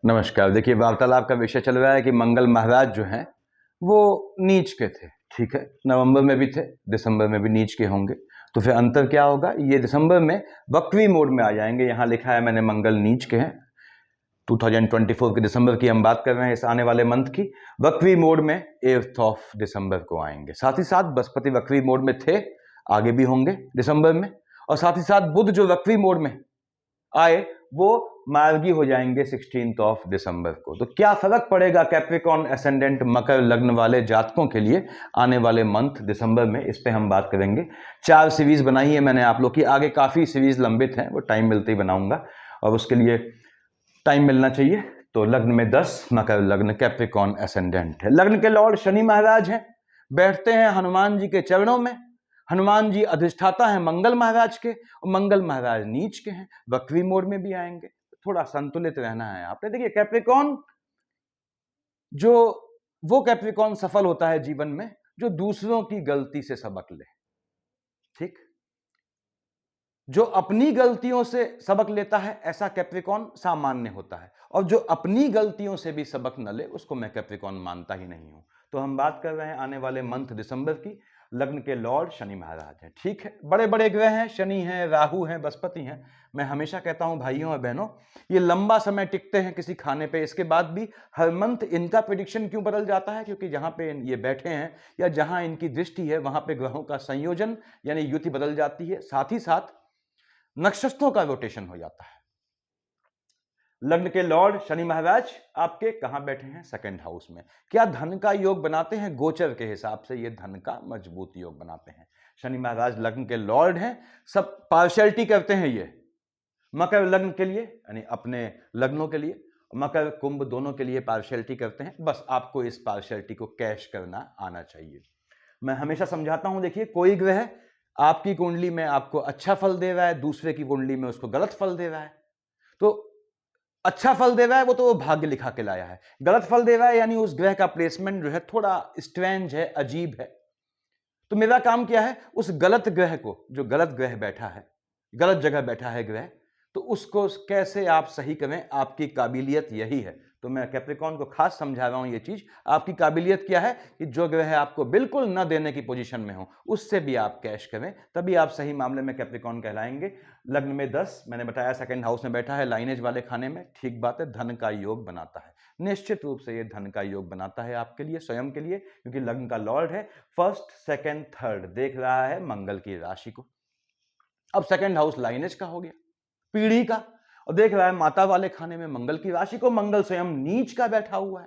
नमस्कार। देखिए, वार्तालाप का विषय चल रहा है कि मंगल महाराज जो हैं वो नीच के थे। ठीक है, नवंबर में भी थे, दिसंबर में भी नीच के होंगे। तो फिर अंतर क्या होगा? ये दिसंबर में वक्री मोड में आ जाएंगे। यहाँ लिखा है मैंने मंगल नीच के हैं। 2024 के दिसंबर की हम बात कर रहे हैं, इस आने वाले मंथ की। वक्री मोड में 8 ऑफ दिसंबर को आएंगे। साथ ही साथ बृहस्पति वक्री मोड में थे, आगे भी होंगे दिसंबर में। और साथ ही साथ बुध जो वक्री मोड में आए वो मार्गी हो जाएंगे 16 ऑफ दिसंबर को। तो क्या फर्क पड़ेगा कैप्रिकॉर्न एसेंडेंट मकर लग्न वाले जातकों के लिए आने वाले मंथ दिसंबर में, इस पे हम बात करेंगे। 4 सीरीज बनाई है मैंने आप लोग की, आगे काफी सीरीज लंबित हैं, वो टाइम मिलते ही बनाऊंगा और उसके लिए टाइम मिलना चाहिए। तो लग्न में 10, मकर लग्न, कैप्रिकॉर्न एसेंडेंट है। लग्न के लॉर्ड शनि महाराज हैं, बैठते हैं हनुमान जी के चरणों में। हनुमान जी अधिष्ठाता हैं मंगल महाराज के, और मंगल महाराज नीच के हैं, वक्री मोड में भी आएंगे। थोड़ा संतुलित रहना है आपने। देखिए, कैप्रिकॉर्न जो वो कैप्रिकॉर्न सफल होता है जीवन में जो दूसरों की गलती से सबक ले। ठीक, जो अपनी गलतियों से सबक लेता है ऐसा कैप्रिकॉर्न सामान्य होता है, और जो अपनी गलतियों से भी सबक न ले उसको मैं कैप्रिकॉर्न मानता ही नहीं हूं। तो हम बात कर रहे हैं आने वाले मंथ दिसंबर की। लग्न के लॉर्ड शनि महाराज हैं। ठीक है, बड़े बड़े ग्रह हैं, शनि हैं, राहु हैं, बृहस्पति हैं। मैं हमेशा कहता हूं भाइयों और बहनों, ये लंबा समय टिकते हैं किसी खाने पे, इसके बाद भी हर मंथ इनका प्रिडिक्शन क्यों बदल जाता है? क्योंकि जहां पे ये बैठे हैं या जहां इनकी दृष्टि है वहां पे ग्रहों का संयोजन यानी युति बदल जाती है, साथ ही साथ नक्षत्रों का रोटेशन हो जाता है। लग्न के लॉर्ड शनि महाराज आपके कहां बैठे हैं? सेकंड हाउस में। क्या धन का योग बनाते हैं? गोचर के हिसाब से ये धन का मजबूत योग बनाते हैं। शनि महाराज लग्न के लॉर्ड हैं, सब पार्शियलिटी करते हैं ये मकर लग्न के लिए, यानी अपने लग्नों के लिए, मकर कुंभ दोनों के लिए पार्शियलिटी करते हैं। बस आपको इस पार्शियलिटी को कैश करना आना चाहिए। मैं हमेशा समझाता हूं, देखिए, कोई ग्रह आपकी कुंडली में आपको अच्छा फल दे रहा है, दूसरे की कुंडली में उसको गलत फल दे रहा है। तो अच्छा फल दे रहा है वो तो वो भाग्य लिखा के लाया है, गलत फल दे रहा है यानी उस ग्रह का प्लेसमेंट जो है थोड़ा स्ट्रेंज है, अजीब है। तो मेरा काम क्या है? उस गलत ग्रह को, जो गलत ग्रह बैठा है, गलत जगह बैठा है ग्रह, तो उसको कैसे आप सही करें, आपकी काबिलियत यही है। तो मैं कैप्रिकॉर्न को खास समझा रहा हूं ये चीज। आपकी काबिलियत क्या है कि जो ग्रह आपको बिल्कुल न देने की पोजीशन में हो उससे भी आप कैश करें, तभी आप सही मामले में कैप्रिकॉर्न कहलाएंगे। लग्न में 10 मैंने बताया, सेकंड हाउस में बैठा है, लाइनेज वाले खाने में। ठीक बात है, धन का योग बनाता है, निश्चित रूप से ये धन का योग बनाता है आपके लिए, स्वयं के लिए, क्योंकि लग्न का लॉर्ड है। फर्स्ट, सेकंड, थर्ड देख रहा है मंगल की राशि को। अब सेकंड हाउस लाइनेज का हो गया, पीढ़ी का, और देख रहा है माता वाले खाने में मंगल की राशि को। मंगल स्वयं नीच का बैठा हुआ है,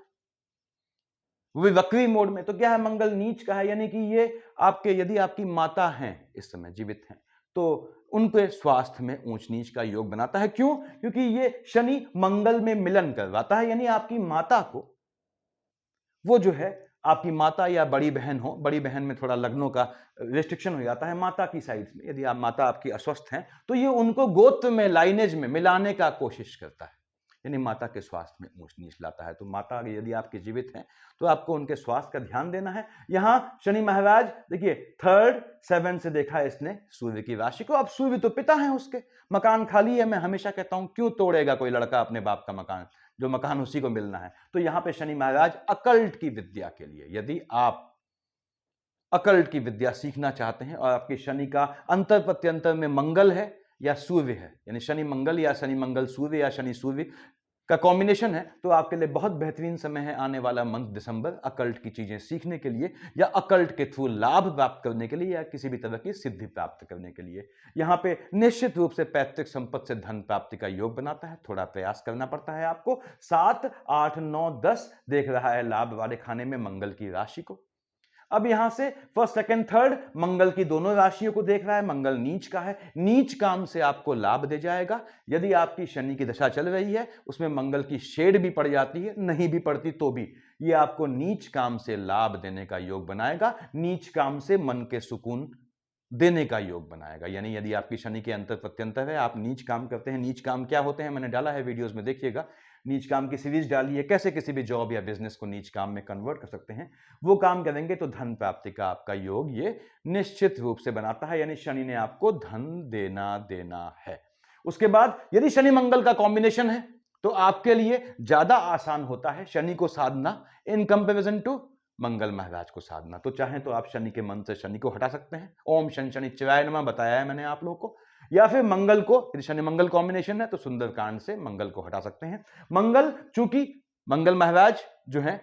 वो भी वक्री मोड में। तो क्या है? मंगल नीच का है, यानी कि ये आपके, यदि आपकी माता हैं इस समय जीवित हैं, तो उनके स्वास्थ्य में ऊंच नीच का योग बनाता है। क्यों? क्योंकि ये शनि मंगल में मिलन करवाता है, यानी आपकी माता को, वो जो है आपकी माता या बड़ी बहन हो, बड़ी बहन में थोड़ा लग्नों का रिस्ट्रिक्शन हो जाता है माता की साइड में। यदि आप माता आपकी अस्वस्थ हैं तो ये उनको गोत्र में, लाइनेज में मिलाने का कोशिश करता है, यानी माता के स्वास्थ्य में ऊंच नीच लाता है। तो माता यदि आपके जीवित हैं तो आपको उनके स्वास्थ्य का ध्यान देना है। यहां शनि महाराज देखिए, थर्ड, 7 से देखा है इसने सूर्य की राशि को। अब सूर्य तो पिता है उसके, मकान खाली है। मैं हमेशा कहता हूं, क्यों तोड़ेगा कोई लड़का अपने बाप का मकान? जो मकान उसी को मिलना है। तो यहां पे शनि महाराज अकल्ट की विद्या के लिए, यदि आप अकल्ट की विद्या सीखना चाहते हैं और आपके शनि का अंतर प्रत्यंतर में मंगल है या सूर्य है, यानी शनि मंगल या शनि मंगल सूर्य या शनि सूर्य का कॉम्बिनेशन है, तो आपके लिए बहुत बेहतरीन समय है आने वाला मंथ दिसंबर, अकल्ट की चीजें सीखने के लिए या अकल्ट के थ्रू लाभ प्राप्त करने के लिए या किसी भी तरह की सिद्धि प्राप्त करने के लिए। यहां पे निश्चित रूप से पैतृक संपत्ति से धन प्राप्ति का योग बनाता है, थोड़ा प्रयास करना पड़ता है आपको। 7, 8, 9, 10 देख रहा है लाभ वाले खाने में मंगल की राशि को। अब यहां से फर्स्ट, सेकंड, थर्ड मंगल की दोनों राशियों को देख रहा है। मंगल नीच का है, नीच काम से आपको लाभ दे जाएगा। यदि आपकी शनि की दशा चल रही है, उसमें मंगल की शेड भी पड़ जाती है, नहीं भी पड़ती तो भी ये आपको नीच काम से लाभ देने का योग बनाएगा, नीच काम से मन के सुकून देने का योग बनाएगा। यानी यदि आपकी शनि के अंतर प्रत्यंतर है, आप नीच काम करते हैं। नीच काम क्या होते हैं मैंने डाला है वीडियोस में, देखिएगा। नीच काम की सीरीज डाली है, कैसे किसी भी जॉब या बिजनेस को नीच काम में कन्वर्ट कर सकते हैं। वो काम करेंगे तो धन प्राप्ति का आपका योग ये निश्चित रूप से बनाता है, यानी शनि ने आपको धन देना है। उसके बाद यदि शनि मंगल का कॉम्बिनेशन है तो आपके लिए ज्यादा आसान होता है शनि को साधना इन कंपेरिजन टू मंगल महाराज को साधना। तो चाहें तो आप शनि के मंत्र से शनि को हटा सकते हैं, ओम शनि शनिश्चराय नमः बताया है मैंने आप लोगों को, या फिर मंगल को, यदि शनि मंगल कॉम्बिनेशन है तो सुंदरकांड से मंगल को हटा सकते हैं। मंगल, चूंकि मंगल महाराज जो है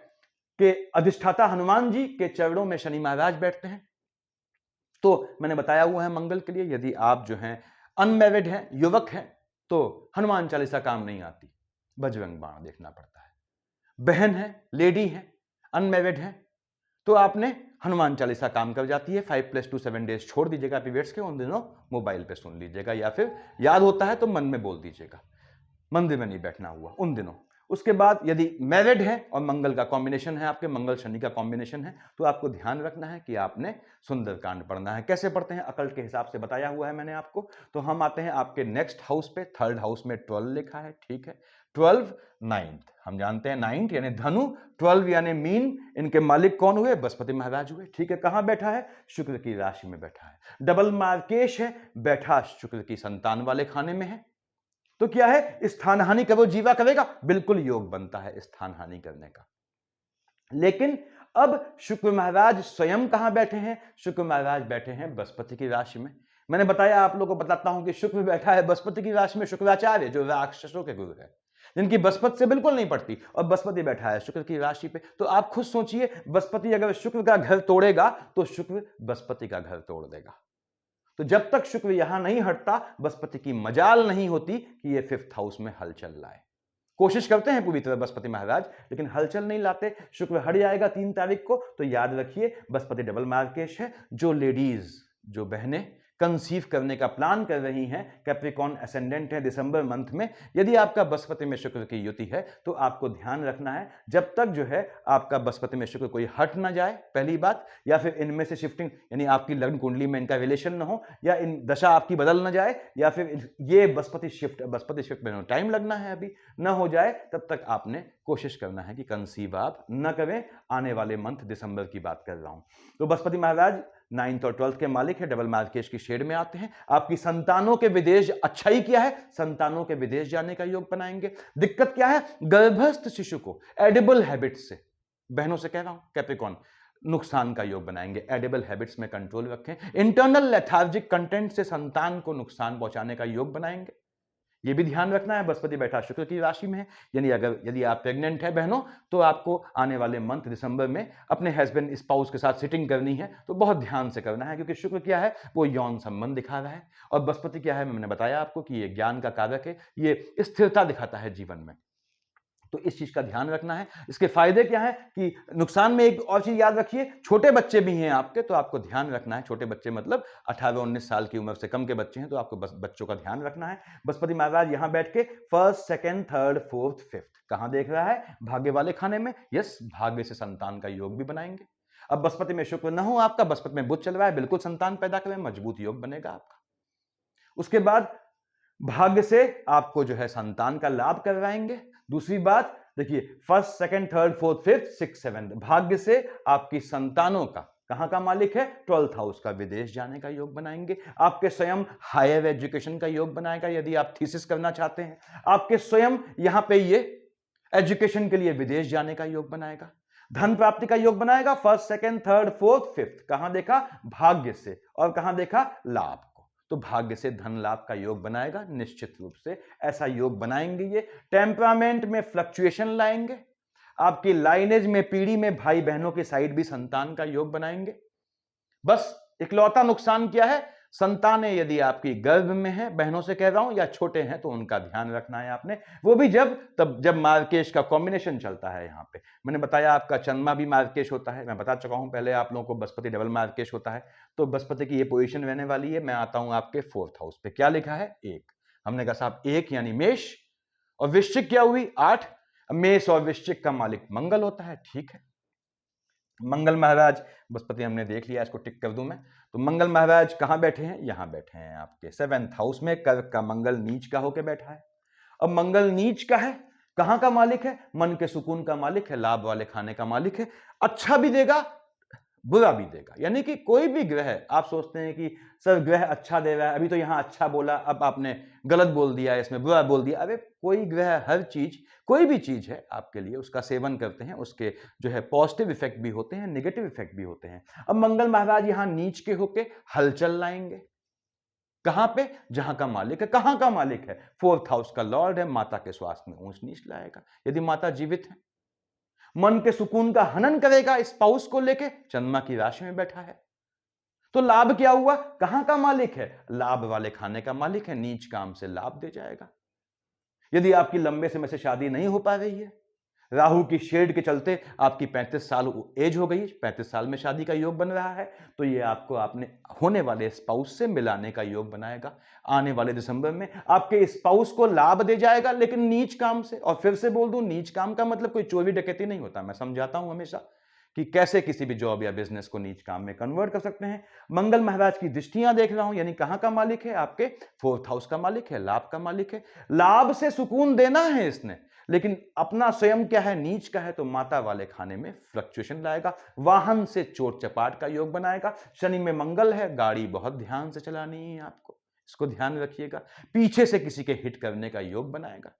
के अधिष्ठाता हनुमान जी के चरणों में शनि महाराज बैठते हैं, तो मैंने बताया हुआ है मंगल के लिए यदि आप जो हैं अनमैरिड हैं, युवक हैं, तो हनुमान चालीसा काम नहीं आती, बजरंग बाण देखना पड़ता है। बहन है, लेडी है, अनमैरिड है, तो आपने हनुमान चालीसा काम कर जाती है। 5+2 7 डेज छोड़ दीजिएगा पीरियड्स के, उन दिनों मोबाइल पे सुन लीजिएगा, या फिर याद होता है तो मन में बोल दीजिएगा, मंदिर में नहीं बैठना हुआ उन दिनों। उसके बाद यदि मैरिड है और मंगल का कॉम्बिनेशन है, आपके मंगल शनि का कॉम्बिनेशन है, तो आपको ध्यान रखना है कि आपने सुंदरकांड पढ़ना है। कैसे पढ़ते हैं अकल्ट के हिसाब से बताया हुआ है मैंने आपको। तो हम आते हैं आपके नेक्स्ट हाउस पे, थर्ड हाउस में 12 लिखा है, ठीक है। 12 9th, हम जानते हैं 9th यानी धनु, 12 यानी मीन, इनके मालिक कौन हुए? बृहस्पति महाराज हुए, ठीक है। कहां बैठा है? शुक्र की राशि में बैठा है। डबल मार्केश है, बैठा शुक्र की संतान वाले खाने में है, तो क्या है? स्थान हानि करो जीवा करेगा, बिल्कुल योग बनता है स्थान हानि करने का। लेकिन अब शुक्र महाराज स्वयं कहां बैठे हैं? शुक्र महाराज बैठे हैं बृहस्पति की राशि में। मैंने बताया, आप लोगों को बताता हूं कि शुक्र बैठा है बृहस्पति की राशि में, शुक्राचार्य जो राक्षसों के गुरु है, जिनकी बृहस्पति से बिल्कुल नहीं पड़ती, और बृहस्पति बैठा है शुक्र की राशि पे। तो आप खुद सोचिए, बृहस्पति अगर शुक्र का घर तोड़ेगा तो शुक्र बृहस्पति का घर तोड़ देगा। तो जब तक शुक्र यहां नहीं हटता, बृहस्पति की मजाल नहीं होती कि ये 5th हाउस में हलचल लाए। कोशिश करते हैं पूरी तरह बृहस्पति महाराज, लेकिन हलचल नहीं लाते। शुक्र हट जाएगा 3 तारीख को, तो याद रखिए बृहस्पति डबल मार्केश है। जो लेडीज, जो बहनें कंसीव करने का प्लान कर रही हैं, कैप्रिकॉर्न असेंडेंट है दिसंबर मंथ में, यदि आपका बृहस्पति में शुक्र की युति है तो आपको ध्यान रखना है जब तक जो है आपका बृहस्पति में शुक्र कोई हट ना जाए, पहली बात, या फिर इनमें से शिफ्टिंग यानी आपकी लग्न कुंडली में इनका रिलेशन ना हो, या इन दशा आपकी बदल ना जाए, या फिर ये बृहस्पति शिफ्ट में टाइम लगना है अभी ना हो जाए, तब तक आपने कोशिश करना है कि कंसीव आप न करें। आने वाले मंथ दिसंबर की बात कर रहा हूं। तो बृहस्पति महाराज 9th और 12th के मालिक है, डबल मार्केश की शेड में आते हैं। आपकी संतानों के विदेश, अच्छा ही क्या है, संतानों के विदेश जाने का योग बनाएंगे। दिक्कत क्या है? गर्भस्थ शिशु को एडिबल हैबिट्स से, बहनों से कह रहा हूं कैप्रिकॉर्न, नुकसान का योग बनाएंगे। एडिबल हैबिट्स में कंट्रोल रखें। इंटरनल लेथार्जिक कंटेंट से संतान को नुकसान पहुंचाने का योग बनाएंगे, ये भी ध्यान रखना है। बृहस्पति बैठा शुक्र की राशि में है, यानी यदि आप प्रेग्नेंट है बहनों, तो आपको आने वाले मंथ दिसंबर में अपने हस्बैंड स्पाउस के साथ सिटिंग करनी है, तो बहुत ध्यान से करना है, क्योंकि शुक्र क्या है? वो यौन संबंध दिखा रहा है, और बृहस्पति क्या है? मैंने बताया आपको कि ये ज्ञान का कारक है, ये स्थिरता दिखाता है जीवन में, तो इस चीज का ध्यान रखना है। इसके फायदे क्या है कि नुकसान में एक और चीज याद रखिए, छोटे बच्चे भी हैं आपके, तो आपको ध्यान रखना है। छोटे बच्चे मतलब 18-19 साल की उम्र से कम के बच्चे हैं, तो आपको बस बच्चों का ध्यान रखना है। बृहस्पति महाराज यहां बैठ के 1st 2nd 3rd 4th 5th कहां देख रहा है? भाग्य वाले खाने में। यस, भाग्य से संतान का योग भी बनाएंगे। अब बृहस्पति में शुक्र न हो आपका, बृहस्पति में बुध चल रहा है, बिल्कुल संतान पैदा करें, मजबूत योग बनेगा आपका। उसके बाद भाग्य से आपको जो है संतान का लाभ करवाएंगे। दूसरी बात देखिए, 1st 2nd 3rd 4th 5th 6th 7th भाग्य से आपकी संतानों का कहां का मालिक है? 12th हाउस का, विदेश जाने का योग बनाएंगे। आपके स्वयं हायर एजुकेशन का योग बनाएगा, यदि आप थीसिस करना चाहते हैं। आपके स्वयं यहां पे ये एजुकेशन के लिए विदेश जाने का योग बनाएगा। धन प्राप्ति का योग बनाएगा। 1st 2nd 3rd 4th 5th कहां देखा? भाग्य से, और कहां देखा? लाभ। तो भाग्य से धन लाभ का योग बनाएगा, निश्चित रूप से ऐसा योग बनाएंगे। ये टेम्परामेंट में फ्लक्चुएशन लाएंगे। आपकी लाइनेज में, पीढ़ी में भाई बहनों की साइड भी संतान का योग बनाएंगे। बस इकलौता नुकसान क्या है? संतानें यदि आपकी गर्भ में है, बहनों से कह रहा हूं, या छोटे हैं, तो उनका ध्यान रखना है आपने। वो भी जब मार्केश का कॉम्बिनेशन चलता है। यहां पे मैंने बताया आपका चंद्रमा भी मार्केश होता है, मैं बता चुका हूं पहले आप लोगों को, बृहस्पति डबल मार्केश होता है। तो बृहस्पति की ये पोजीशन रहने वाली है। मैं आता हूं आपके 4th हाउस पे, क्या लिखा है? 1। हमने कहा साहब 1 यानी मेष, और वृश्चिक क्या हुई? 8। मेष और वृश्चिक का मालिक मंगल होता है, ठीक है। मंगल महाराज, बृहस्पति हमने देख लिया, इसको टिक कर दूं मैं। तो मंगल महाराज कहां बैठे हैं? यहां बैठे हैं आपके 7th हाउस में। कर्क का मंगल नीच का होकर बैठा है। अब मंगल नीच का है, कहां का मालिक है? मन के सुकून का मालिक है, लाभ वाले खाने का मालिक है। अच्छा भी देगा, बुरा भी देगा। यानी कि कोई भी ग्रह, आप सोचते हैं कि सर ग्रह अच्छा दे रहा है, अभी तो यहां अच्छा बोला, अब आपने गलत बोल दिया, इसमें बुरा बोल दिया। अरे कोई ग्रह, हर चीज, कोई भी चीज है आपके लिए, उसका सेवन करते हैं, उसके जो है पॉजिटिव इफेक्ट भी होते हैं, नेगेटिव इफेक्ट भी होते हैं। अब मंगल महाराज यहां नीच के होके हलचल लाएंगे, कहां पे? जहां का मालिक है। कहां का मालिक है? फोर्थ हाउस का लॉर्ड है, माता के स्वास्थ्य में ऊंच नीच लाएगा। यदि माता जीवित है, मन के सुकून का हनन करेगा स्पाउस को लेके, चंद्रमा की राशि में बैठा है। तो लाभ क्या हुआ? कहां का मालिक है? लाभ वाले खाने का मालिक है, नीच काम से लाभ दे जाएगा। यदि आपकी लंबे समय से शादी नहीं हो पा रही है, राहु की शेड के चलते आपकी 35 साल एज हो गई, 35 साल में शादी का योग बन रहा है, तो ये आपको आपने होने वाले स्पाउस से मिलाने का योग बनाएगा। आने वाले दिसंबर में आपके स्पाउस को लाभ दे जाएगा, लेकिन नीच काम से। और फिर से बोल दूं, नीच काम का मतलब कोई चोरी डकैती नहीं होता। मैं समझाता हूं हमेशा कि कैसे किसी भी जॉब या बिजनेस को नीच काम में कन्वर्ट कर सकते हैं। मंगल महाराज की दृष्टियां देख रहा हूं, यानी कहां का मालिक है? आपके फोर्थ हाउस का मालिक है, लाभ का मालिक है। लाभ से सुकून देना है इसने, लेकिन अपना स्वयं क्या है? नीच का है। तो माता वाले खाने में फ्लक्चुएशन लाएगा, वाहन से चोट चपाट का योग बनाएगा। शनि में मंगल है, गाड़ी बहुत ध्यान से चलानी है आपको, इसको ध्यान रखिएगा। पीछे से किसी के हिट करने का योग बनाएगा।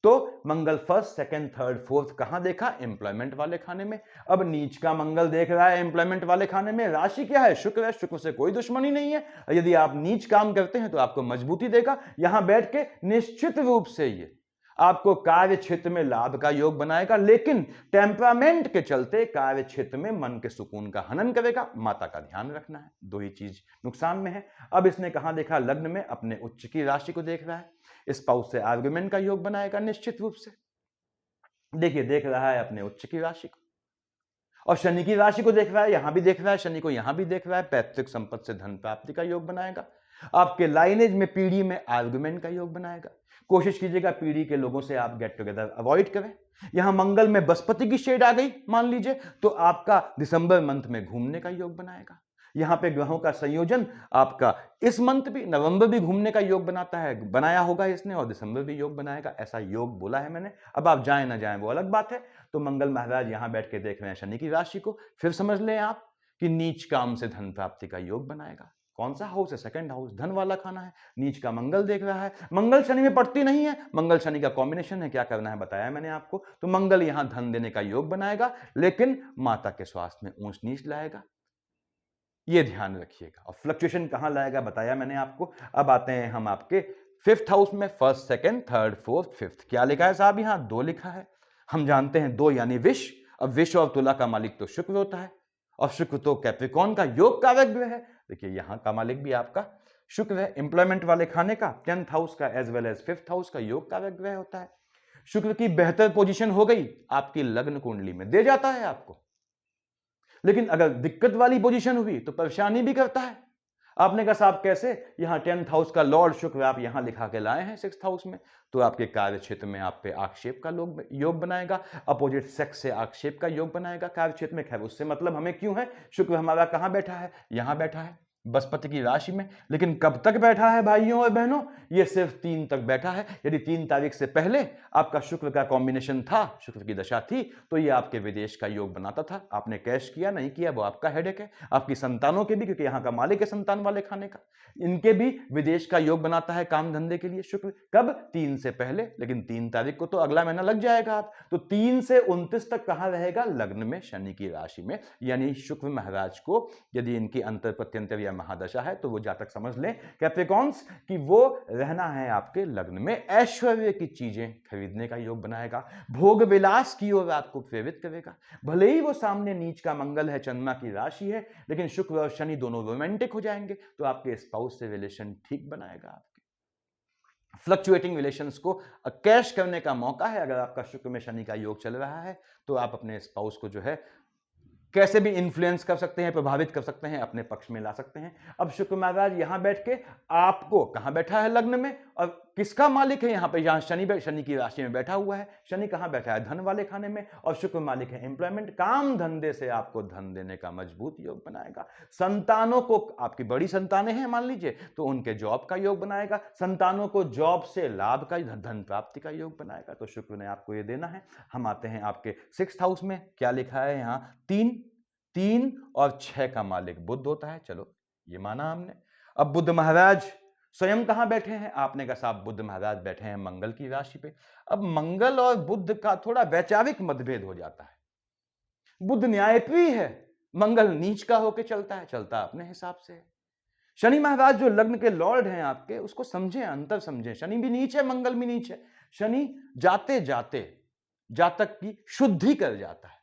तो मंगल फर्स्ट, सेकंड, थर्ड, फोर्थ कहां देखा? एम्प्लॉयमेंट वाले खाने में। अब नीच का मंगल देख रहा है एम्प्लॉयमेंट वाले खाने में। राशि क्या है? शुक्र है, शुक्र से कोई दुश्मनी नहीं है। यदि आप नीच काम करते हैं तो आपको मजबूती देगा। यहां बैठ के निश्चित रूप से ये आपको कार्य क्षेत्र में लाभ का योग बनाएगा, लेकिन टेम्परामेंट के चलते कार्य क्षेत्र में मन के सुकून का हनन करेगा। माता का ध्यान रखना है, दो ही चीज नुकसान में है। अब इसने कहां देखा? लग्न में, अपने उच्च की राशि को देख रहा है। स्पाउस से आर्गुमेंट का योग बनाएगा निश्चित रूप से। देखिए, देख रहा है अपने उच्च की राशि को, और शनि की राशि को देख रहा है, यहां भी देख रहा है, शनि को यहां भी देख रहा है। पैतृक संपत्ति से धन प्राप्ति का योग बनाएगा। आपके लाइनेज में, पीढ़ी में आर्गुमेंट का योग बनाएगा। कोशिश कीजिएगा पीढ़ी के लोगों से आप गेट टुगेदर अवॉइड करें। यहां मंगल में बृहस्पति की शेड आ गई मान लीजिए, तो आपका दिसंबर मंथ में घूमने का योग बनाएगा। यहां पे ग्रहों का संयोजन आपका इस मंथ भी, नवंबर भी घूमने का योग बनाता है, बनाया होगा इसने, और दिसंबर भी योग बनाएगा, ऐसा योग बोला है मैंने। अब आप जाएं ना जाएं वो अलग बात है। तो मंगल महाराज यहां बैठ के देख रहे हैं शनि की राशि को। फिर समझ लें आप कि नीच काम से धन प्राप्ति का योग बनाएगा। कौन सा हाउस है? सेकंड हाउस, धन वाला खाना है। नीच का मंगल देख रहा है। मंगल शनि में पड़ती नहीं है, मंगल शनि का कॉम्बिनेशन है। क्या करना है बताया मैंने आपको। तो मंगल यहां धन देने का योग बनाएगा, लेकिन माता के स्वास्थ्य में ऊंच नीच लाएगा, ये ध्यान रखिएगा। और फ्लक्चुएशन कहां लाएगा बताया मैंने आपको। अब आते हैं हम आपके फिफ्थ हाउस में। First, second, third, fourth, fifth क्या लिखा है साहब? यहां 2 लिखा है। हम जानते हैं 2 यानी विष। अब विष और तुला का मालिक तो शुक्र होता है, और शुक्र तो कैप्रिकॉर्न का योग कारक ग्रह है। देखिए यहां का मालिक भी आपका शुक्र है, एम्प्लॉयमेंट वाले खाने का, 10th हाउस का as well as 5th house का योग कारक ग्रह होता है। शुक्र की बेहतर पोजीशन हो गई आपकी लग्न कुंडली में, दे जाता है आपको। लेकिन अगर दिक्कत वाली पोजीशन हुई तो परेशानी भी करता है। आपने कहा साहब कैसे? यहां 10th हाउस का लॉर्ड शुक्र आप यहां लिखा के लाए हैं 6th हाउस में, तो आपके कार्य क्षेत्र में आप पे आक्षेप का योग बनाएगा। अपोजिट सेक्स से आक्षेप का योग बनाएगा कार्य क्षेत्र में। खैर उससे मतलब हमें क्यों है? शुक्र हमारा कहां बैठा है? यहां बैठा है बृहस्पति की राशि में। लेकिन कब तक बैठा है भाइयों और बहनों? ये सिर्फ 3 तक बैठा है। यदि 3 तारीख से पहले आपका शुक्र का कॉम्बिनेशन था, शुक्र की दशा थी, तो ये आपके विदेश का योग बनाता था। आपने कैश किया नहीं किया वो आपका हेडेक है। आपकी संतानों के भी, क्योंकि यहां का मालिक है संतान वाले खाने का, इनके भी विदेश का योग बनाता है काम धंधे के लिए शुक्र। कब? 3 से पहले। लेकिन 3 तारीख को तो अगला महीना लग जाएगा आप, तो 3 से 29 तक कहां रहेगा? लग्न में, शनि की राशि में। यानी शुक्र महाराज को यदि इनकी अंतर प्रत्यंतर या महादशा है तो वो जातक समझ लें कैप्रिकॉर्न्स कि वो रहना है आपके लग्न में, ऐश्वर्य की चीजें खरीदने का योग बनाएगा, भोग विलास की ओर आपको प्रेरित करेगा। भले ही वो सामने नीच का मंगल है, चंद्रमा की राशि है, लेकिन शुक्र और शनि दोनों रोमांटिक हो जाएंगे, तो आपके स्पाउस से रिलेशन ठीक बनाएगा। आपके फ्लक्चुएटिंग रिलेशंस को कैश करने का मौका है। अगर आपका शुक्र में शनि का योग चल रहा है तो आप अपने स्पाउस को जो है कैसे भी इन्फ्लुएंस कर सकते हैं, प्रभावित कर सकते हैं, अपने पक्ष में ला सकते हैं। अब शुक्र महाराज यहां बैठ के आपको, कहां बैठा है? लग्न में। और किसका मालिक है यहां पे? यहां शनि की राशि में बैठा हुआ है। शनि कहां बैठा है? धन वाले खाने में। और शुक्र मालिक है एम्प्लॉयमेंट, काम धंधे से आपको धन देने का मजबूत योग बनाएगा। संतानों को, आपकी बड़ी संतानें हैं मान लीजिए, तो उनके जॉब का योग बनाएगा। संतानों को जॉब से लाभ का, धन प्राप्ति का योग बनाएगा। तो शुक्र ने आपको ये देना है। हम आते हैं आपके 6th हाउस में। क्या लिखा है यहां? 3, 3 और 6 का मालिक बुध होता है। चलो ये माना हमने। अब बुध महाराज स्वयं कहां बैठे हैं? आपने कहा साहब बुध महाराज बैठे हैं मंगल की राशि पे। अब मंगल और बुध का थोड़ा वैचारिक मतभेद हो जाता है। बुध न्यायप्रिय है, मंगल नीच का होकर चलता अपने हिसाब से। शनि महाराज जो लग्न के लॉर्ड हैं आपके, उसको समझें, अंतर समझें। शनि भी नीच है, मंगल भी नीच है। शनि जाते जाते जातक की शुद्धि कर जाता है,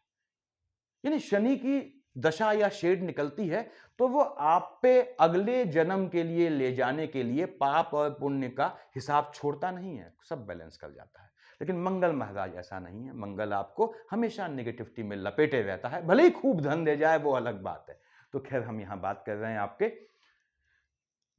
यानी शनि की दशा या शेड निकलती है तो वो आप पे अगले जन्म के लिए ले जाने के लिए पाप और पुण्य का हिसाब छोड़ता नहीं है, सब बैलेंस कर जाता है। लेकिन मंगल महाराज ऐसा नहीं है। मंगल आपको हमेशा नेगेटिविटी में लपेटे रहता है, भले ही खूब धन दे जाए वो अलग बात है। तो खैर हम यहां बात कर रहे हैं आपके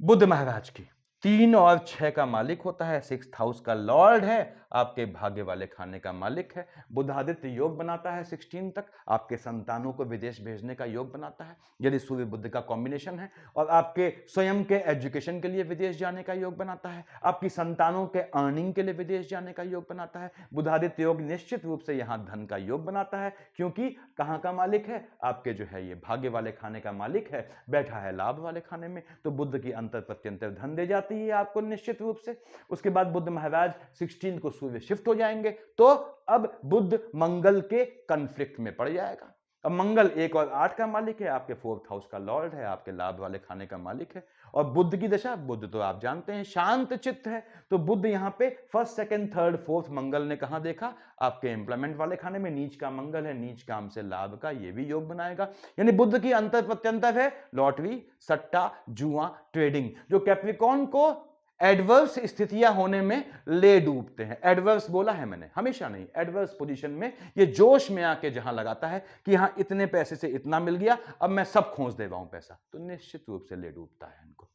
बुध महाराज की। 3 और 6 का मालिक होता है, 6th हाउस का लॉर्ड है, आपके भाग्य वाले खाने का मालिक है। बुधादित्य योग बनाता है 16 तक, आपके संतानों को विदेश भेजने का योग बनाता है यदि सूर्य बुध का कॉम्बिनेशन है, और आपके स्वयं के एजुकेशन के लिए विदेश जाने का योग बनाता है, आपकी संतानों के अर्निंग के लिए विदेश जाने का योग बनाता है। बुधादित्य योग निश्चित रूप से यहां धन का योग बनाता है, क्योंकि कहां का मालिक है? आपके जो है ये भाग्य वाले खाने का मालिक है, बैठा है लाभ वाले खाने में। तो बुध की अंतर प्रत्यंतर धन दे जाती है आपको निश्चित रूप से। उसके बाद बुध महाराज 16 को सूर्य शिफ्ट हो जाएंगे, तो अब बुध मंगल के कॉन्फ्लिक्ट में पड़ जाएगा। अब मंगल 1 और 8 का मालिक है, आपके 4th हाउस का लॉर्ड है, आपके लाभ वाले खाने का मालिक है। और बुध की दशा, बुध तो आप जानते हैं शांत चित्त है, तो बुध यहां पे 1st, 2nd, 3rd, 4th मंगल ने कहां देखा? आपके एम्प्लॉयमेंट वाले खाने में। नीच का मंगल है, नीच काम से लाभ का ये भी योग बनाएगा। यानी बुध की अंतर प्रत्यंतर है लॉटरी, सट्टा, जुआ, ट्रेडिंग, जो कैप्रिकॉर्न को एडवर्स स्थितियां होने में ले डूबते हैं। एडवर्स बोला है मैंने, हमेशा नहीं, एडवर्स पोजीशन में ये जोश में आके जहां लगाता है कि यहां इतने पैसे से इतना मिल गया, अब मैं सब खोज दे रहा हूं पैसा, तो निश्चित रूप से ले डूबता है इनको।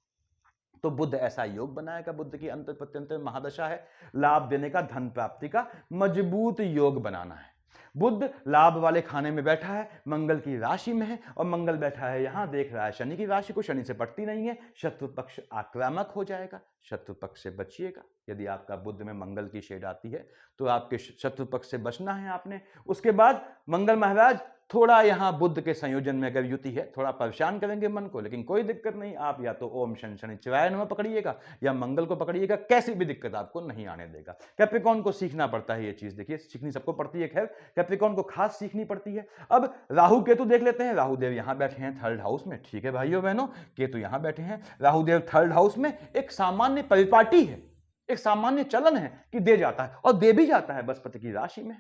तो बुध ऐसा योग बनाएगा, बुध की अंतर प्रत्यंतर महादशा है, लाभ देने का, धन प्राप्ति का मजबूत योग बनाना है। बुध लाभ वाले खाने में बैठा है, मंगल की राशि में है, और मंगल बैठा है यहां, देख रहा है शनि की राशि को, शनि से पटती नहीं है, शत्रु पक्ष आक्रामक हो जाएगा, शत्रु पक्ष से बचिएगा। यदि आपका बुध में मंगल की शेड आती है तो आपके शत्रु पक्ष से बचना है आपने। उसके बाद मंगल महाराज थोड़ा यहां बुध के संयोजन में अगर युति है, थोड़ा परेशान करेंगे मन को, लेकिन कोई दिक्कत नहीं। आप या तो ओम शनि शनिचराय नमः पकड़िएगा या मंगल को पकड़िएगा, कैसी भी दिक्कत आपको नहीं आने देगा। कैप्रिकॉर्न को सीखना पड़ता है ये चीज, देखिए सीखनी सबको पड़ती है, खैर कैप्रिकॉर्न को खास सीखनी पड़ती है। अब राहु केतु देख लेते हैं। राहु देव यहां बैठे हैं 3rd हाउस में, ठीक है भाइयों बहनों, केतु यहां बैठे हैं, राहु देव 3rd हाउस में। एक सामान्य परिपाटी है, एक सामान्य चलन है कि दे जाता है, और दे भी जाता है, बृहस्पति की राशि में।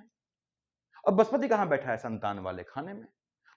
अब बृहस्पति कहां बैठा है? संतान वाले खाने में,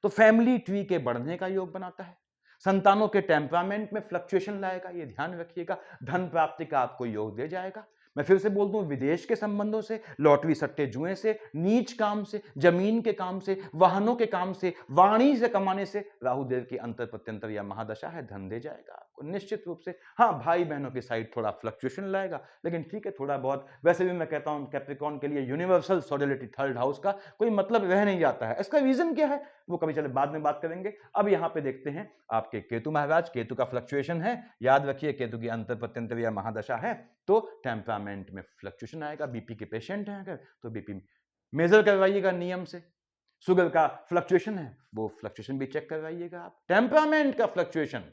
तो फैमिली ट्री के बढ़ने का योग बनाता है, संतानों के टेम्परामेंट में फ्लक्चुएशन लाएगा, ये ध्यान रखिएगा। धन प्राप्ति का आपको योग दे जाएगा। मैं फिर से बोल दूं, विदेश के संबंधों से, लॉटरी सट्टे जुए से, नीच काम से, जमीन के काम से, वाहनों के काम से, वाणी से कमाने से राहु देव की अंतर प्रत्यंतर या महादशा है, धन दे जाएगा आपको निश्चित रूप से। हाँ, भाई बहनों की साइड थोड़ा फ्लक्चुएशन लाएगा, लेकिन ठीक है, थोड़ा बहुत। वैसे भी मैं कहता हूं कैप्रिकॉर्न के लिए यूनिवर्सल सॉलिडिटी 3rd हाउस का कोई मतलब रह नहीं जाता है। इसका रीजन क्या है वो कभी चले बाद में बात करेंगे। अब यहां पे देखते हैं आपके केतु महाराज, केतु का फ्लक्चुएशन है, याद रखिए केतु की अंतर प्रत्यंतर या महादशा है तो टेम्परामेंट में फ्लक्चुएशन आएगा। बीपी के पेशेंट हैं अगर, तो बीपी मेजर करवाइएगा नियम से। शुगर का फ्लक्चुएशन है, वो फ्लक्चुएशन भी चेक करवाइएगा आप। टेम्परामेंट का फ्लक्चुएशन,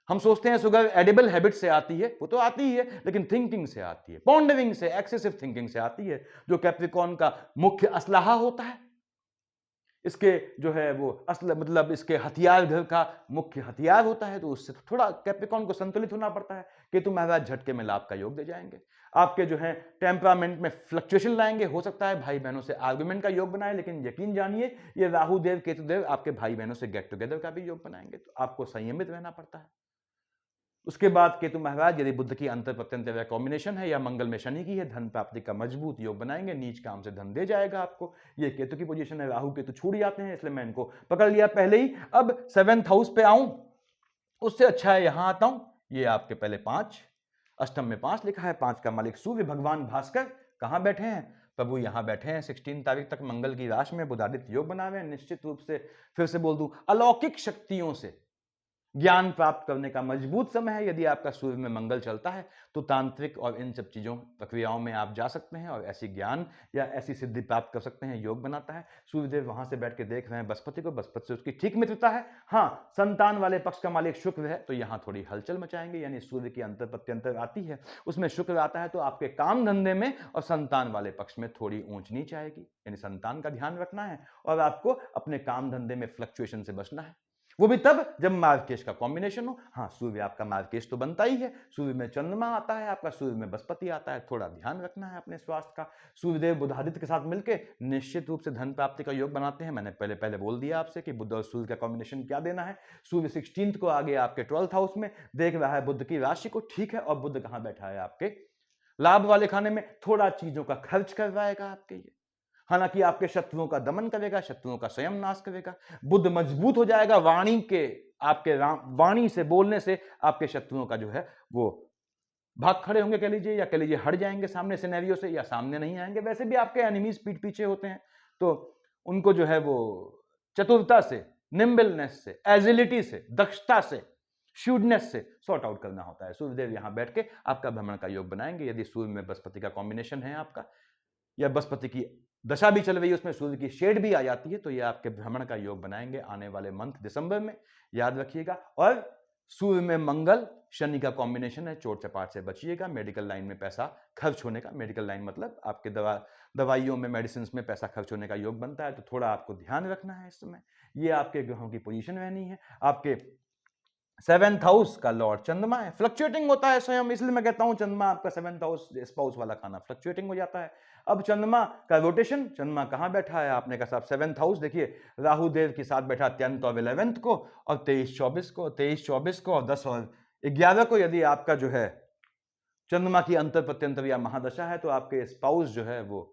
हम सोचते हैं शुगर एडिबल हैबिट से आती है, वो तो आती ही है, लेकिन थिंकिंग से आती है, पॉन्डरिंग से, एक्सेसिव थिंकिंग से आती है, जो कैप्रिकॉर्न का मुख्य असलाहा होता है। इसके जो है वो असल मतलब इसके हथियार घर का मुख्य हथियार होता है, तो उससे थोड़ा कैप्रिकॉर्न को संतुलित होना पड़ता है। केतु महाराज झटके में लाभ का योग दे जाएंगे, आपके जो है टेम्परामेंट में फ्लक्चुएशन लाएंगे। हो सकता है भाई बहनों से आर्गुमेंट का योग बनाए, लेकिन यकीन जानिए ये राहु देव केतु देव आपके भाई बहनों से गेट टुगेदर का भी योग बनाएंगे, तो आपको संयमित रहना पड़ता है। उसके बाद केतु महाराज यदि बुध की अंतर प्रत्यंतर कॉम्बिनेशन है या मंगल में शनि की है, धन प्राप्ति का मजबूत योग बनाएंगे, नीच काम से धन दे जाएगा आपको। ये केतु की पोजीशन है, राहु केतु छूट जाते हैं, इसलिए मैं इनको पकड़ लिया पहले ही। अब 7th हाउस पे आऊं, उससे अच्छा है यहां आता हूं। ये आपके पहले 5, अष्टम में 5 लिखा है, 5 का मालिक सूर्य भगवान भास्कर कहां बैठे हैं? प्रभु यहां बैठे हैं 16 तारीख तक मंगल की राशि में, बुधादित्य योग बना हुए हैं। निश्चित रूप से फिर से बोल दूं, अलौकिक शक्तियों से ज्ञान प्राप्त करने का मजबूत समय है। यदि आपका सूर्य में मंगल चलता है तो तांत्रिक और इन सब चीज़ों प्रक्रियाओं में आप जा सकते हैं और ऐसी ज्ञान या ऐसी सिद्धि प्राप्त कर सकते हैं। योग बनाता है। सूर्यदेव वहां से बैठ के देख रहे हैं बृहस्पति को, बृहस्पति से उसकी ठीक मित्रता है। हाँ, संतान वाले पक्ष का मालिक शुक्र है तो यहाँ थोड़ी हलचल मचाएंगे, यानी सूर्य की अंतर प्रत्यंतर आती है, उसमें शुक्र आता है तो आपके काम धंधे में और संतान वाले पक्ष में थोड़ी ऊंच नीच आएगी, यानी संतान का ध्यान रखना है और आपको अपने काम धंधे में फ्लक्चुएशन से बचना है। वो भी तब जब मार्केश का कॉम्बिनेशन हो। हाँ, सूर्य आपका मार्केश तो बनता ही है, सूर्य में चंद्रमा आता है आपका, सूर्य में बृहस्पति आता है, थोड़ा ध्यान रखना है अपने स्वास्थ्य का। सूर्यदेव बुधादित्य के साथ मिलकर निश्चित रूप से धन प्राप्ति का योग बनाते हैं। मैंने पहले बोल दिया आपसे कि बुध और सूर्य का कॉम्बिनेशन क्या देना है। सूर्य 16 को आगे आपके 12th हाउस में देख रहा है बुध की राशि को, ठीक है, और बुध कहां बैठा है आपके लाभ वाले खाने में, थोड़ा चीजों का खर्च करवाएगा आपके ये, हालांकि आपके शत्रुओं का दमन करेगा, शत्रुओं का स्वयं नाश करेगा। बुध मजबूत हो जाएगा वाणी के, आपके वाणी से बोलने से आपके शत्रुओं का जो है वो भाग खड़े होंगे कह लीजिए, या कह लीजिए हट जाएंगे सामने सिनेरियो से, या सामने नहीं आएंगे। वैसे भी आपके एनिमीज पीठ पीछे होते हैं तो उनको जो है वो चतुरता से, निम्बलनेस से, एजिलिटी से, दक्षता से, शूडनेस से सॉर्ट आउट करना होता है। सूर्यदेव यहां बैठ के आपका भ्रमण का योग बनाएंगे। यदि सूर्य में बृहस्पति का कॉम्बिनेशन है आपका, या बृहस्पति की दशा भी चल रही है, उसमें सूर्य की शेड भी आ जाती है, तो ये आपके भ्रमण का योग बनाएंगे आने वाले मंथ दिसंबर में, याद रखिएगा। और सूर्य में मंगल शनि का कॉम्बिनेशन है, चोट चपाट से बचिएगा। मेडिकल लाइन में पैसा खर्च होने का, मेडिकल लाइन मतलब आपके दवाइयों में, मेडिसिन में पैसा खर्च होने का योग बनता है, तो थोड़ा आपको ध्यान रखना है इस समय। ये आपके ग्रहों की पोजीशन रहनी है। आपके 7th हाउस का लॉर्ड चंद्रमा है, फ्लक्चुएटिंग होता है स्वयं, इसलिए मैं कहता हूं चंद्रमा आपका 7th हाउस स्पाउस वाला खाना फ्लक्चुएटिंग हो जाता है। अब चंद्रमा का रोटेशन, चंद्रमा कहां बैठा है आपने कहा साहब 7th हाउस, देखिए राहु देव के साथ बैठा 10th और 11th को, और 23-24 को, 23-24 को, और 10 और 11 को। यदि आपका जो है चंद्रमा की अंतर प्रत्यंतर या महादशा है तो आपके स्पाउस जो है वो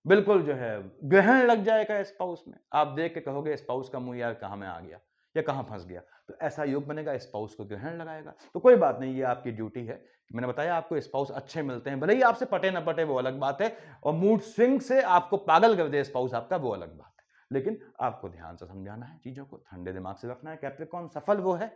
बिल्कुल जो है ग्रहण लग जाएगा स्पाउस में। आप देख के कहोगे स्पाउस का मुंह यार कहां में आ गया या कहां फंस गया, तो ऐसा योग बनेगा, स्पाउस को ग्रहण लगाएगा। तो कोई बात नहीं, ये आपकी ड्यूटी है। मैंने बताया आपको स्पाउस अच्छे मिलते हैं, भले ही आपसे पटे ना पटे वो अलग बात है, और मूड स्विंग से आपको पागल कर दे स्पाउस आपका वो अलग बात है, लेकिन आपको ध्यान से समझाना है, चीजों को ठंडे दिमाग से रखना है। कैप्रिकॉर्न सफल वो है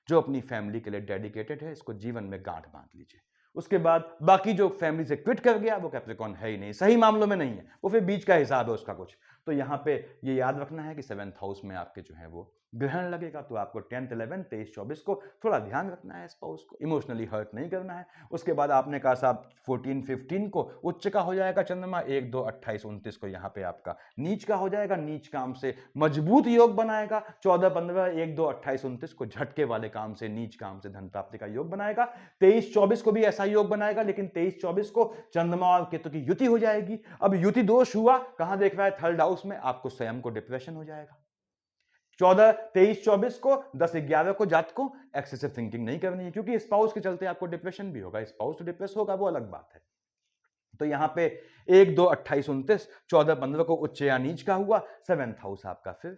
जो अपनी फैमिली के लिए डेडिकेटेड है, इसको जीवन में गांठ बांध लीजिए। उसके बाद बाकी जो फैमिली से क्विट कर गया वो कैप्रिकॉर्न है ही नहीं, सही मामलों में नहीं है, वो फिर बीच का हिसाब है उसका कुछ। तो यहाँ पे ये याद रखना है कि 7th हाउस में आपके जो है वो ग्रहण लगेगा, तो आपको 10th 11 23-24 को थोड़ा ध्यान रखना है, स्पाउस को इमोशनली हर्ट नहीं करना है। उसके बाद आपने कहा साहब 14-15 को उच्च का हो जाएगा चंद्रमा, 1 2 28 29 को यहाँ पे आपका नीच का हो जाएगा, नीच काम से मजबूत योग बनाएगा। 14-15 1 2 28 29 को झटके वाले काम से, नीच काम से धन प्राप्ति का योग बनाएगा। 23-24 को भी ऐसा योग बनाएगा, लेकिन 23-24 को चंद्रमा और केतु की युति हो जाएगी। अब युति दोष हुआ, कहां देख रहा है 3rd हाउस में, आपको स्वयं को डिप्रेशन हो जाएगा। 14 23-24 को 10-11 को जात को एक्सेसिव थिंकिंग नहीं करनी है, क्योंकि स्पाउस के चलते आपको डिप्रेशन भी होगा। स्पाउस तो डिप्रेस होगा वो अलग बात है। तो यहां पे 1 2 28 29 14-15 को उच्च या नीच का हुआ, 7th हाउस आपका फिर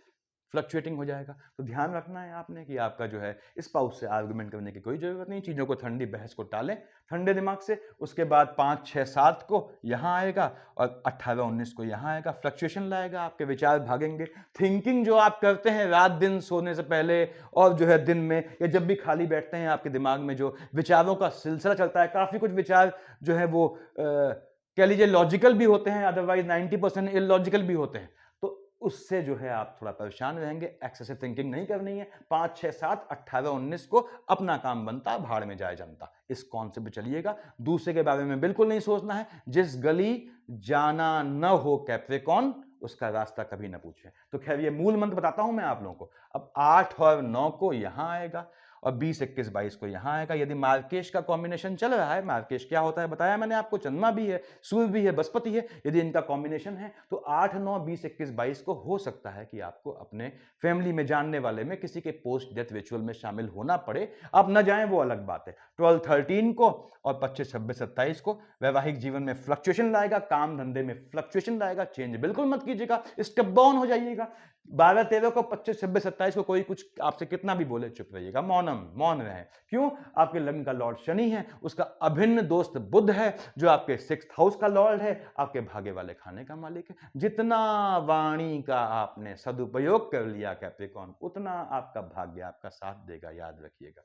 फ्लक्चुएटिंग हो जाएगा। तो ध्यान रखना है आपने कि आपका जो है स्पाउस से आर्गुमेंट करने की कोई जरूरत नहीं, चीजों को ठंडी बहस को टालें ठंडे दिमाग से। उसके बाद 5 6 7 को यहां आएगा और 18 19 को यहां आएगा, फ्लक्चुएशन लाएगा, आपके विचार भागेंगे। थिंकिंग जो आप करते हैं रात दिन सोने से पहले और जो है दिन में या जब भी खाली बैठते हैं, आपके दिमाग में जो विचारों का सिलसिला चलता है, काफी कुछ विचार जो है वो कह लीजिए लॉजिकल भी होते हैं, अदरवाइज 90% इलॉजिकल भी होते हैं, तो उससे जो है आप थोड़ा परेशान रहेंगे। एक्सेसिव थिंकिंग नहीं करनी है। 5 6 7 18 19 को अपना काम बनता, भाड़ में जाए जनता, इस कॉन्सेप्ट पे चलिएगा। दूसरे के बारे में बिल्कुल नहीं सोचना है। जिस गली जाना न हो कैप्रिकॉर्न, उसका रास्ता कभी ना पूछे। तो खैर ये मूल मंत्र बताता हूं मैं आप लोगों को। अब 8 और 9 को यहां आएगा और 20 21 22 को यहां आएगा। यदि मार्केश का कॉम्बिनेशन चल रहा है, मार्केश क्या होता है बताया मैंने आपको, चंद्रमा भी है, सूर्य भी है, बृहस्पति है, यदि इनका कॉम्बिनेशन है तो 8 9 20 21 22 को हो सकता है कि आपको अपने फैमिली में जानने वाले में किसी के पोस्ट डेथ रिचुअल में शामिल होना पड़े। आप न जाएं वो अलग बात है। 12 13 को और 25 26 27 को वैवाहिक जीवन में फ्लक्चुएशन लाएगा, काम धंधे में फ्लक्चुएशन लाएगा। चेंज बिल्कुल मत कीजिएगा, स्टेप डाउन हो जाइएगा। 12 13 को, 25 26 27 को कोई कुछ आपसे कितना भी बोले चुप रहिएगा, मौन रहे। क्यों? आपके लग्न का लॉर्ड शनि है, उसका अभिन्न दोस्त बुध है जो आपके 6th हाउस का लॉर्ड है, आपके भाग्य वाले खाने का मालिक है। जितना वाणी का आपने सदुपयोग कर लिया कैप्रिकॉर्न, उतना आपका भाग्य आपका साथ देगा, याद रखिएगा।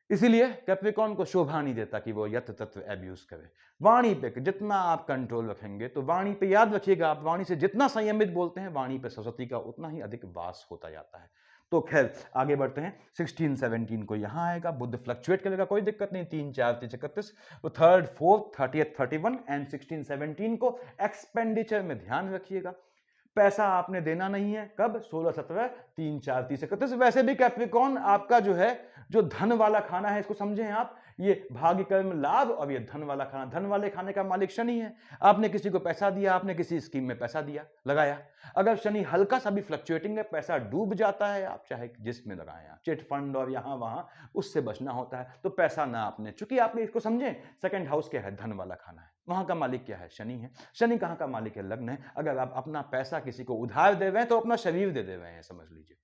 इसीलिए कैप्रिकॉर्न को शोभा नहीं देता कि वो यत्र तत्र एब्यूज करे। वाणी पे जितना आप कंट्रोल रखेंगे, तो वाणी पे याद रखिएगा, आप वाणी से जितना संयमित बोलते हैं, वाणी पे सरस्वती का उतना ही अधिक वास होता जाता है। तो खैर आगे बढ़ते हैं। 16 17 को यहां आएगा, बुध फ्लक्चुएट करेगा, कोई दिक्कत नहीं। 3 4 30 31, तो 3rd 4th 30th 31 एंड 16 17 को एक्सपेंडिचर में ध्यान रखिएगा। पैसा आपने देना नहीं है। कब? 16 17 3 4 30 31। वैसे भी कैप्रिकॉर्न आपका जो है, जो धन वाला खाना है, इसको समझें आप, ये भाग्य कर्म लाभ और ये धन वाला खाना, धन वाले खाने का मालिक शनि है। आपने किसी को पैसा दिया, आपने किसी स्कीम में पैसा दिया, लगाया, अगर शनि हल्का सा भी फ्लक्चुएटिंग है, पैसा डूब जाता है, आप चाहे जिसमें लगाएं, आप चिट फंड और यहां वहां, उससे बचना होता है। तो पैसा ना आपने, चूंकि आपने इसको समझें, सेकंड हाउस क्या है? धन वाला खाना है, वहां का मालिक क्या है? शनि है। शनि कहां का मालिक है? लग्न है। अगर आप अपना पैसा किसी को उधार दे रहे हैं, तो अपना शरीर दे रहे हैं, समझ लीजिए।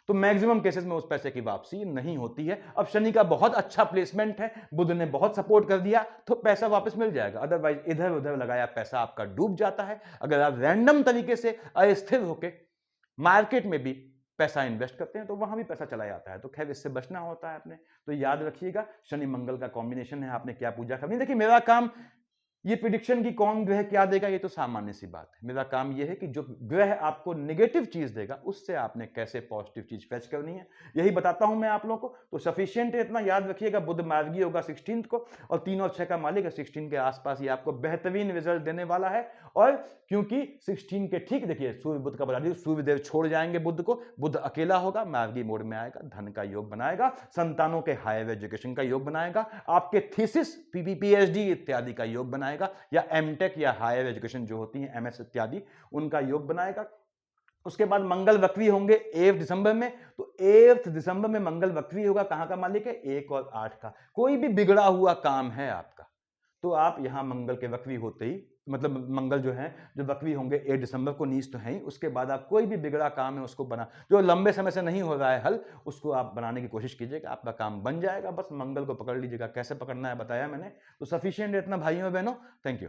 तो मैक्सिमम केसेस में उस पैसे की वापसी नहीं होती है। अब शनि का बहुत अच्छा प्लेसमेंट है, बुध ने बहुत सपोर्ट कर दिया, तो पैसा वापस मिल जाएगा। अदरवाइज इधर उधर लगाया पैसा आपका डूब जाता है। अगर आप रैंडम तरीके से अस्थिर होकर मार्केट में भी पैसा इन्वेस्ट करते हैं, तो वहां भी पैसा चला जाता है। तो खैर इससे बचना होता है आपने। तो याद रखिएगा, शनि मंगल का कॉम्बिनेशन है, आपने क्या पूजा करनी। देखिए मेरा काम, ये प्रिडिक्शन की कौन ग्रह क्या देगा, ये तो सामान्य सी बात है। मेरा काम ये है कि जो ग्रह आपको नेगेटिव चीज देगा, उससे आपने कैसे पॉजिटिव चीज फेच करनी है, यही बताता हूं मैं आप लोगों को। तो सफिशिएंट है इतना, याद रखिएगा। बुध मार्गी होगा 16 को, और 3 और 6 का मालिक है। 16 के आसपास ये आपको बेहतरीन रिजल्ट देने वाला है। और क्योंकि 16 के ठीक देखिए, सूर्य बुध का बता दीजिए, सूर्यदेव छोड़ जाएंगे बुध को, बुध अकेला होगा, मार्गी मोड में आएगा, धन का योग बनाएगा, संतानों के हायर एजुकेशन का योग बनाएगा, आपके थीसिस पीएचडी इत्यादि का योग बनाएगा, या एमटेक या हायर एजुकेशन जो होती है, एमएस इत्यादि, उनका योग बनाएगा। उसके बाद मंगल वक्री होंगे 8 दिसंबर में। तो 8 दिसंबर में मंगल वक्री होगा, कहां का मालिक है? 1 और 8 का। कोई भी बिगड़ा हुआ काम है आपका, तो आप यहां मंगल के वक्री होते ही, मतलब मंगल जो है, जो वक्री होंगे 8 दिसंबर को, नीच तो है ही, उसके बाद आप कोई भी बिगड़ा काम है उसको बना, जो लंबे समय से नहीं हो रहा है हल, उसको आप बनाने की कोशिश कीजिएगा, आपका काम बन जाएगा। बस मंगल को पकड़ लीजिएगा। कैसे पकड़ना है बताया मैंने। तो सफिशिएंट है इतना भाइयों बहनों। Thank you.